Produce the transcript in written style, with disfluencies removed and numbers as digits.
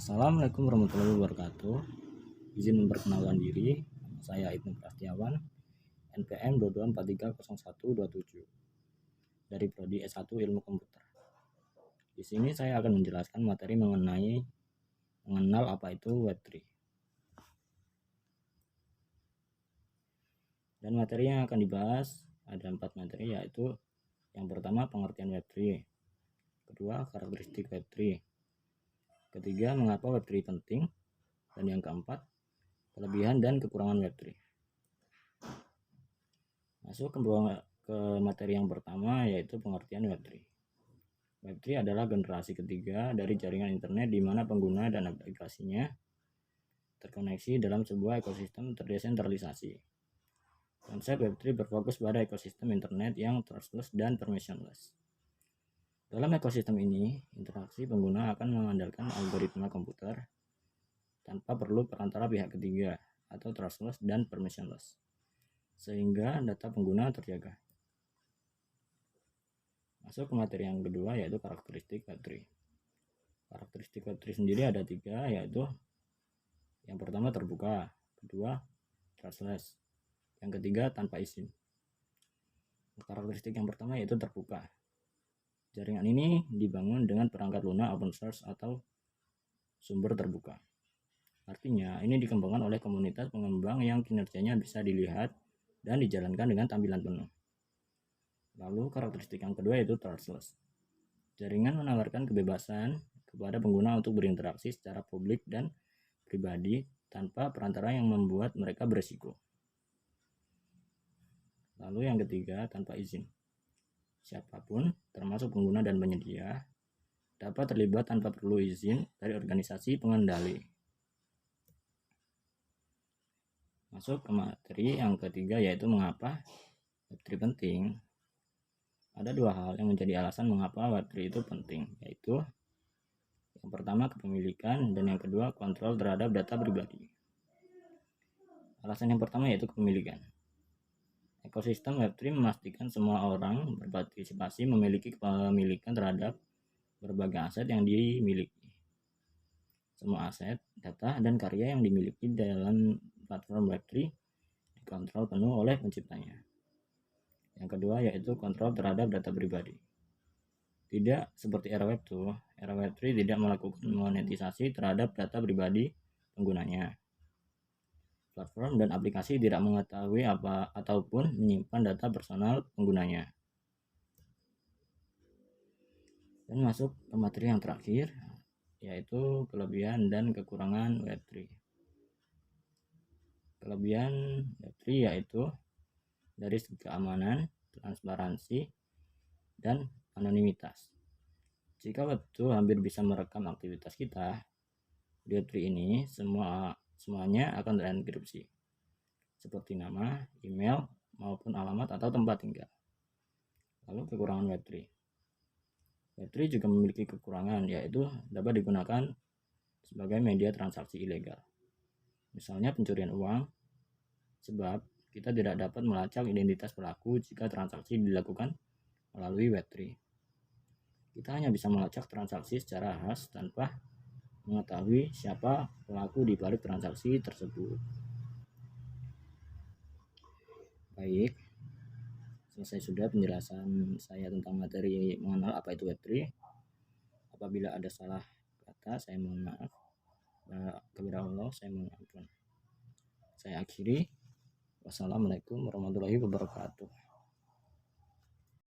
Assalamualaikum warahmatullahi wabarakatuh. Izin memperkenalkan diri, saya Ibnu Prastiawan, NPM 22430127 dari Prodi S1 Ilmu Komputer. Di sini saya akan menjelaskan materi mengenal apa itu Web3. Dan materi yang akan dibahas ada 4 materi, yaitu yang pertama pengertian Web3, kedua karakteristik Web3, ketiga mengapa Web3 penting, dan yang keempat kelebihan dan kekurangan Web3. Masuk ke materi yang pertama, yaitu pengertian Web3. Web3 adalah generasi ketiga dari jaringan internet di mana pengguna dan aplikasinya terkoneksi dalam sebuah ekosistem terdesentralisasi. Konsep Web3 berfokus pada ekosistem internet yang trustless dan permissionless. Dalam ekosistem ini, interaksi pengguna akan mengandalkan algoritma komputer tanpa perlu perantara pihak ketiga atau trustless dan permissionless, sehingga data pengguna terjaga. Masuk ke materi yang kedua, yaitu karakteristik Web3. Karakteristik Web3 sendiri ada 3, yaitu yang pertama terbuka, kedua trustless, yang ketiga tanpa izin. Karakteristik yang pertama yaitu terbuka. Jaringan ini dibangun dengan perangkat lunak open source atau sumber terbuka. Artinya, ini dikembangkan oleh komunitas pengembang yang kinerjanya bisa dilihat dan dijalankan dengan tampilan penuh. Lalu, karakteristik yang kedua yaitu trustless. Jaringan menawarkan kebebasan kepada pengguna untuk berinteraksi secara publik dan pribadi tanpa perantara yang membuat mereka beresiko. Lalu yang ketiga, tanpa izin. Siapapun, termasuk pengguna dan penyedia, dapat terlibat tanpa perlu izin dari organisasi pengendali. Masuk ke materi yang ketiga, yaitu mengapa Web3 penting. Ada 2 hal yang menjadi alasan mengapa Web3 itu penting, yaitu yang pertama kepemilikan dan yang kedua kontrol terhadap data pribadi. Alasan yang pertama yaitu kepemilikan. Ekosistem Web3 memastikan semua orang berpartisipasi memiliki kepemilikan terhadap berbagai aset yang dimiliki. Semua aset, data, dan karya yang dimiliki dalam platform Web3 dikontrol penuh oleh penciptanya. Yang kedua yaitu kontrol terhadap data pribadi. Tidak seperti era Web2, era Web3 tidak melakukan monetisasi terhadap data pribadi penggunanya. Platform dan aplikasi tidak mengetahui apa ataupun menyimpan data personal penggunanya. Dan masuk ke materi yang terakhir, yaitu kelebihan dan kekurangan Web3. Kelebihan Web3 yaitu dari segi keamanan, transparansi, dan anonimitas. Jika Web2 hampir bisa merekam aktivitas kita, Web3 ini semuanya akan terenkripsi, seperti nama, email, maupun alamat atau tempat tinggal. Lalu kekurangan Web3. Web3 juga memiliki kekurangan, yaitu dapat digunakan sebagai media transaksi ilegal. Misalnya pencurian uang, sebab kita tidak dapat melacak identitas pelaku jika transaksi dilakukan melalui Web3. Kita hanya bisa melacak transaksi secara khas tanpa mengetahui siapa pelaku di balik transaksi tersebut. Baik, selesai sudah penjelasan saya tentang materi mengenal apa itu Web3. Apabila ada salah kata, saya mohon maaf. Kepada Allah, saya mohon ampun. Saya akhiri. Wassalamualaikum warahmatullahi wabarakatuh.